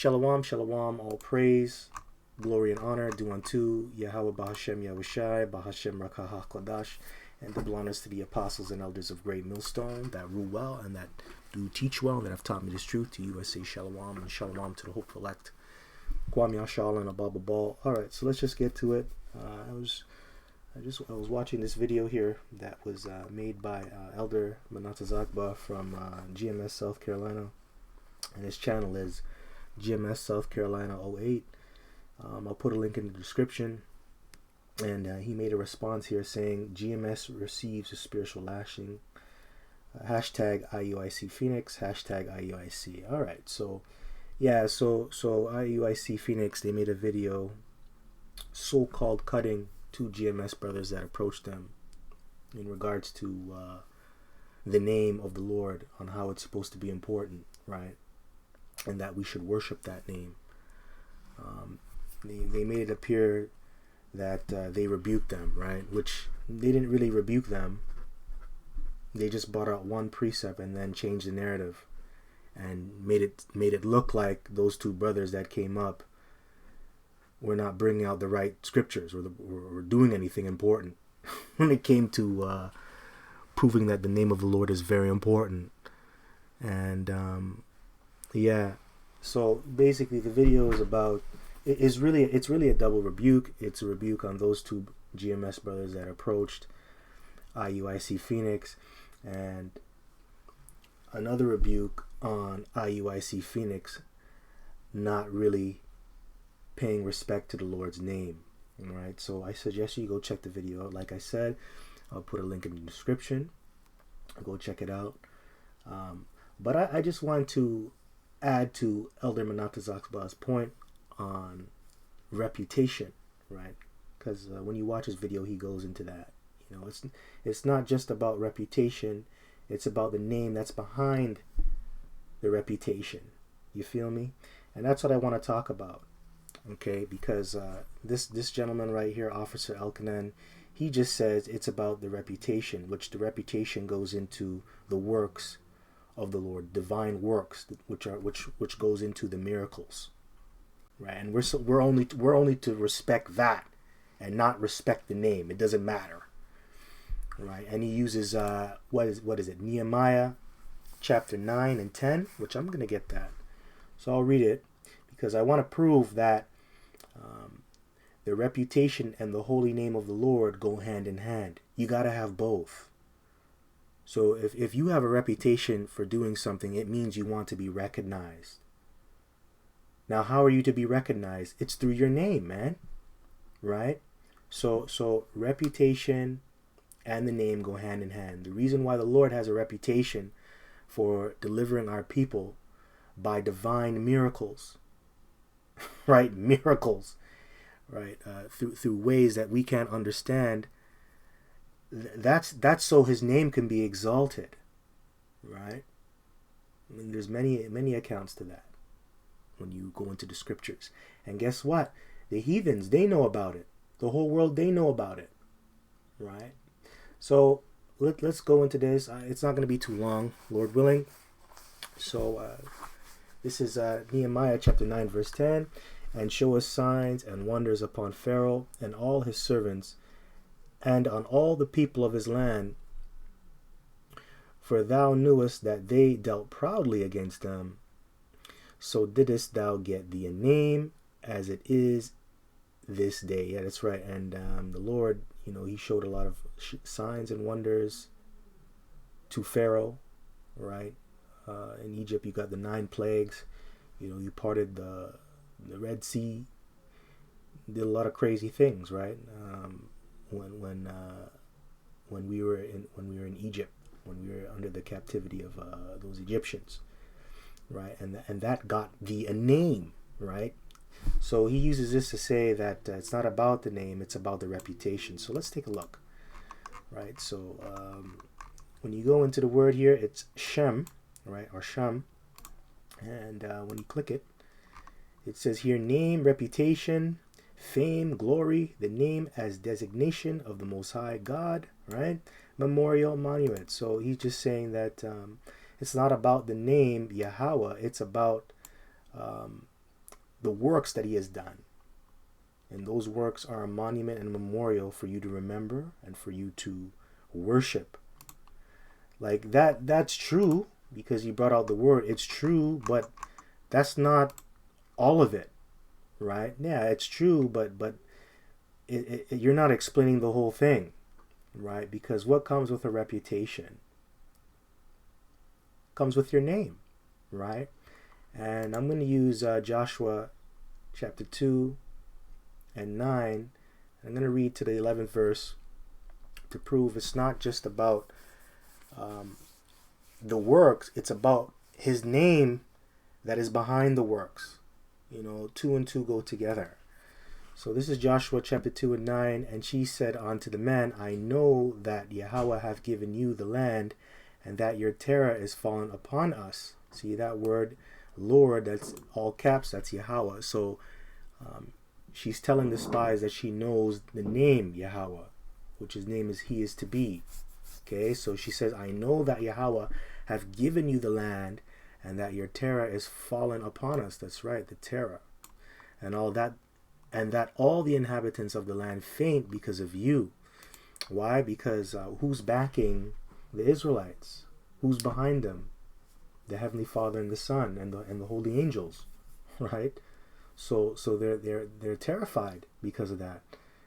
Shalom, shalom, all praise, glory and honor due unto Yahweh Bahashem Yahushai, Bahashem Rakah HaKodash, and double honors to the apostles and elders of Great Millstone that rule well and that do teach well and that have taught me this truth. To you I say shalom, and shalom to the hopeful elect. Kwame Yashal and Ababa Ball. Alright, so let's just get to it. I was watching this video here that was made by Elder Manata Zakba from GMS South Carolina, and his channel is GMS South Carolina 08. I'll put a link in the description, and he made a response here saying GMS receives a spiritual lashing, hashtag IUIC Phoenix, hashtag IUIC. Alright, so yeah, so IUIC Phoenix, they made a video so-called cutting two GMS brothers that approached them in regards to the name of the Lord, on how it's supposed to be important, right? And that we should worship that name. They made it appear that they rebuked them, right? Which they didn't really rebuke them. They just brought out one precept and then changed the narrative and made it look like those two brothers that came up were not bringing out the right scriptures or doing anything important when it came to proving that the name of the Lord is very important. And yeah, so basically the video is about, it's really a double rebuke. It's a rebuke on those two GMS brothers that approached IUIC Phoenix, and another rebuke on IUIC Phoenix not really paying respect to the Lord's name. Alright, so I suggest you go check the video out. Like I said, I'll put a link in the description. Go check it out. But I just want to add to Elder Manata Zakba's point on reputation, right? Because when you watch his video, he goes into that. You know, it's not just about reputation. It's about the name that's behind the reputation. You feel me? And that's what I want to talk about. Okay, because this gentleman right here, Officer Elkanan, he just says it's about the reputation, which the reputation goes into the works of the Lord, divine works, which goes into the miracles, right? And we're only to respect that and not respect the name. It doesn't matter, right? And he uses what is it? Nehemiah chapter 9 and 10, which I'm gonna get that, so I'll read it because I want to prove that the reputation and the holy name of the Lord go hand in hand. You got to have both. So if you have a reputation for doing something, it means you want to be recognized. Now, how are you to be recognized? It's through your name, man. Right? So reputation and the name go hand in hand. The reason why the Lord has a reputation for delivering our people by divine miracles, right? Miracles, right? Through ways that we can't understand. That's so his name can be exalted, right? I mean, there's many accounts to that when you go into the scriptures. And guess what? The heathens, they know about it. The whole world, they know about it, right? So let's go into this. It's not going to be too long, Lord willing. So this is Nehemiah chapter 9 verse 10. And show us signs and wonders upon Pharaoh and all his servants, and on all the people of his land. For thou knewest that they dealt proudly against them. So didst thou get thee a name, as it is this day. Yeah, that's right. And the Lord, he showed a lot of signs and wonders to Pharaoh, right? In Egypt, you got the 9 plagues. You parted the Red Sea, did a lot of crazy things, right? When we were in Egypt, when we were under the captivity of those Egyptians, right? And that got thee a name, right? So he uses this to say that it's not about the name, it's about the reputation. So let's take a look, right? So when you go into the word here, it's Shem, right, or Shem, and when you click it, it says here, name, reputation, fame, glory, the name as designation of the Most High God, right? Memorial, monument. So he's just saying that it's not about the name Yahweh, it's about the works that he has done. And those works are a monument and a memorial for you to remember and for you to worship. Like that's true because he brought out the word. It's true, but that's not all of it, right? Yeah, it's true, but you're not explaining the whole thing, right? Because what comes with a reputation comes with your name, right? And I'm going to use Joshua chapter 2 and 9. I'm going to read to the 11th verse to prove it's not just about the works, it's about his name that is behind the works. Two and two go together. So this is Joshua chapter 2 and 9. And she said unto the men, I know that Yahweh hath given you the land, and that your terror is fallen upon us. See that word, Lord, that's all caps, that's Yahweh. So she's telling the spies that she knows the name Yahweh, which his name is He is to be. Okay, so she says, I know that Yahweh hath given you the land, and that your terror is fallen upon us. That's right, the terror. And all that, and that all the inhabitants of the land faint because of you. Why? Because who's backing the Israelites? Who's behind them? The Heavenly Father and the Son and the holy angels, right? So they're terrified because of that.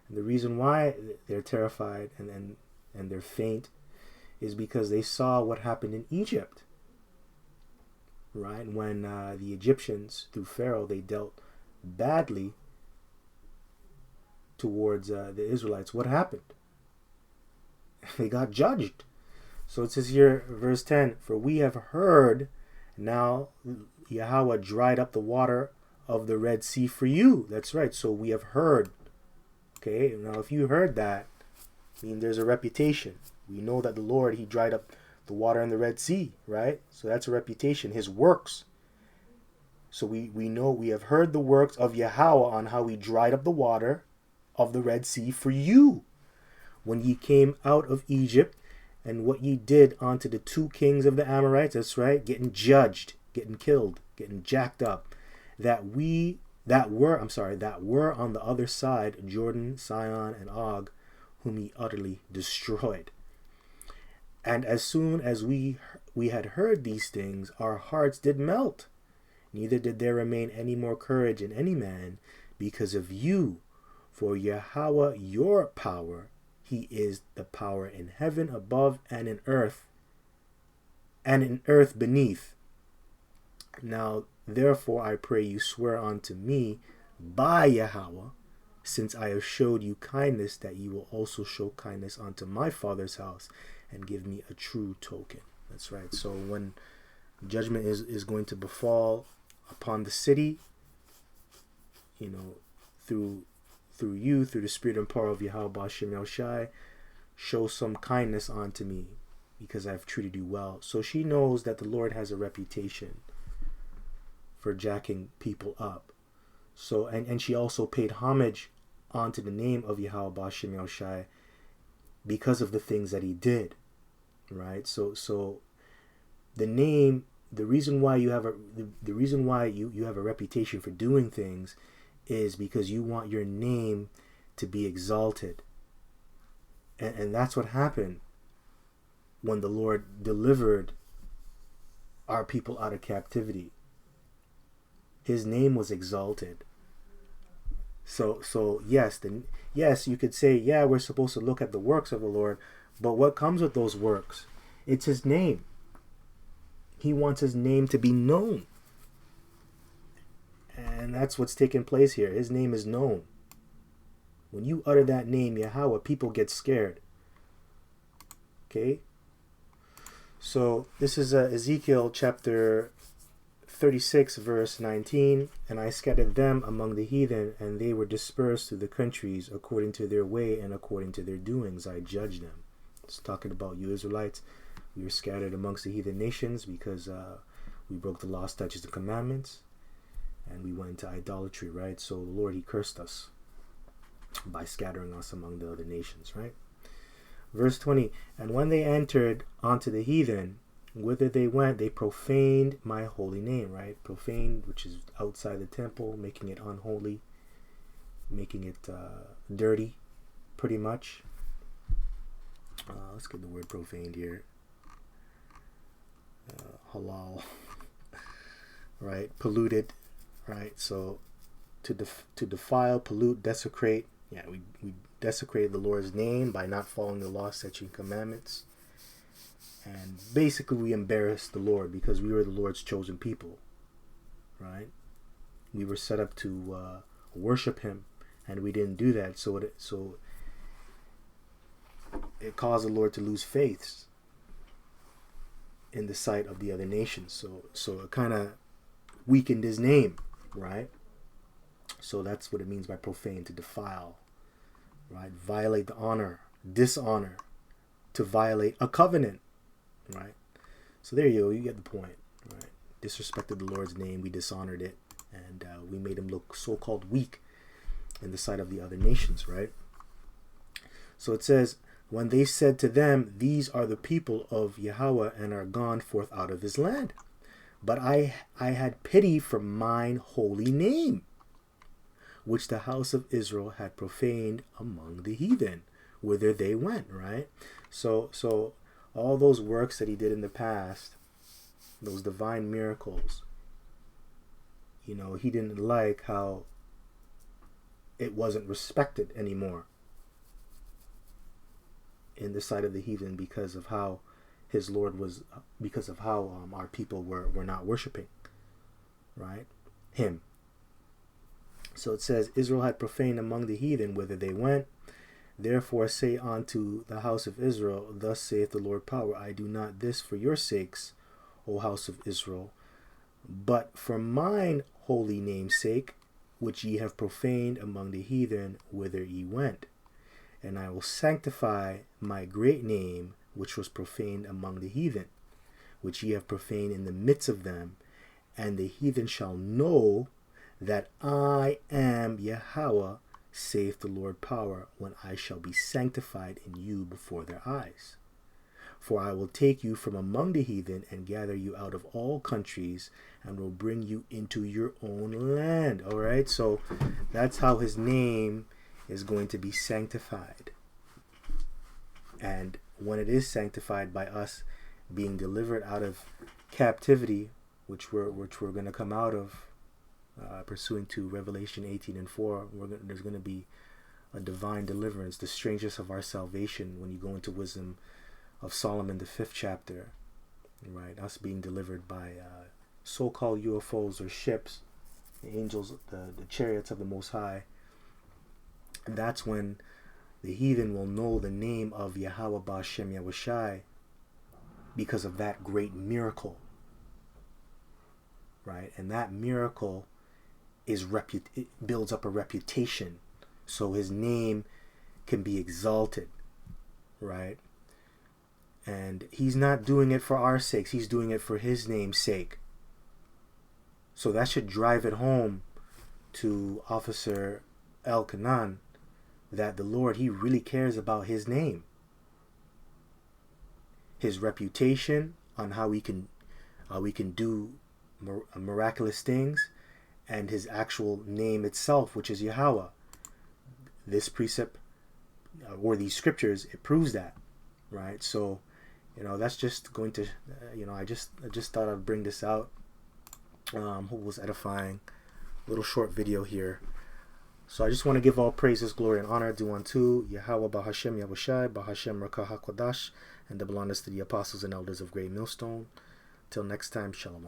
And the reason why they're terrified and they're faint is because they saw what happened in Egypt, right? When the Egyptians, through Pharaoh, they dealt badly towards the Israelites. What happened? They got judged. So it says here, verse 10, for we have heard now Yahweh dried up the water of the Red Sea for you. That's right. So we have heard. Okay, now if you heard that, I mean, there's a reputation. We know that the Lord, He dried up the water in the Red Sea, right? So that's a reputation, His works. So we know we have heard the works of Yahweh on how He dried up the water of the Red Sea for you when ye came out of Egypt, and what ye did unto the two kings of the Amorites. That's right, getting judged, getting killed, getting jacked up. That were on the other side, Jordan, Sihon, and Og, whom he utterly destroyed. And as soon as we had heard these things, our hearts did melt. Neither did there remain any more courage in any man because of you. For Yahweh, your power, He is the power in heaven above and in earth beneath. Now, therefore, I pray you swear unto me by Yahweh, since I have showed you kindness, that you will also show kindness unto my father's house, and give me a true token. That's right. So when judgment is going to befall upon the city, through you, through the spirit and power of Yahweh Ba'ashem Yahushai, show some kindness unto me, because I've treated you well. So she knows that the Lord has a reputation for jacking people up. So and she also paid homage onto the name of Yahweh Ba'ashem Yahushai because of the things that He did, right? So the name, the reason why you have a reputation for doing things is because you want your name to be exalted. And that's what happened when the Lord delivered our people out of captivity. His name was exalted. So yes, you could say, yeah, we're supposed to look at the works of the Lord, but what comes with those works? It's His name. He wants His name to be known. And that's what's taking place here. His name is known. When you utter that name, Yahweh, people get scared. Okay? So this is Ezekiel chapter 36, verse 19. And I scattered them among the heathen, and they were dispersed through the countries according to their way and according to their doings. I judged them. It's talking about you Israelites. We were scattered amongst the heathen nations because we broke the law, statutes, and commandments. And we went into idolatry, right? So the Lord, He cursed us by scattering us among the other nations, right? Verse 20, and when they entered onto the heathen, whither they went, they profaned my holy name, right? Profaned, which is outside the temple, making it unholy, making it dirty, pretty much. Let's get the word profaned here. Halal, right? Polluted, right? So to defile, pollute, desecrate. Yeah, we desecrated the Lord's name by not following the law, statutes, and commandments. And basically we embarrassed the Lord because we were the Lord's chosen people, right? We were set up to worship him, and we didn't do that. So it caused the Lord to lose faith in the sight of the other nations. So it kind of weakened his name, right? So that's what it means by profane, to defile, right? Violate the honor, dishonor, to violate a covenant, right? So there you go, you get the point, right? Disrespected the Lord's name, we dishonored it, and we made him look so-called weak in the sight of the other nations, right? So it says, when they said to them, these are the people of Yahweh and are gone forth out of his land. But I had pity for mine holy name, which the house of Israel had profaned among the heathen, whither they went, right? So all those works that he did in the past, those divine miracles, you know, he didn't like how it wasn't respected anymore in the sight of the heathen because of how his Lord was, because of how our people were not worshiping, right, him. So it says, Israel had profaned among the heathen whither they went. Therefore say unto the house of Israel, thus saith the Lord power, I do not this for your sakes, O house of Israel, but for mine holy name's sake, which ye have profaned among the heathen whither ye went. And I will sanctify my great name, which was profaned among the heathen, which ye have profaned in the midst of them, and the heathen shall know that I am Yahweh, saith the Lord power, when I shall be sanctified in you before their eyes. For I will take you from among the heathen and gather you out of all countries and will bring you into your own land. All right, so that's how his name is going to be sanctified. And when it is sanctified by us being delivered out of captivity, which we're going to come out of, pursuant to Revelation 18:4, there's going to be a divine deliverance, the strangest of our salvation, when you go into Wisdom of Solomon, the 5th chapter, right? Us being delivered by so-called UFOs or ships, the angels, the chariots of the Most High. And that's when the heathen will know the name of Yahweh Ba'Shem Yahushai because of that great miracle, right? And that miracle it builds up a reputation, so his name can be exalted, right? And he's not doing it for our sakes, he's doing it for his name's sake. So that should drive it home to Officer El-Kanan that the Lord, he really cares about his name, his reputation, on how we can do miraculous things, and his actual name itself, which is Yahweh. This precept or these scriptures, it proves that, right? So, you know, that's just going to, I just thought I'd bring this out. Hope it was edifying. A little short video here. So I just want to give all praises, glory, and honor due unto Yahweh Ba'Hashem Yahushai, Ba'Hashem Rakah HaKodash, and the belongings to the apostles and elders of Great Millstone. Till next time, Shalom.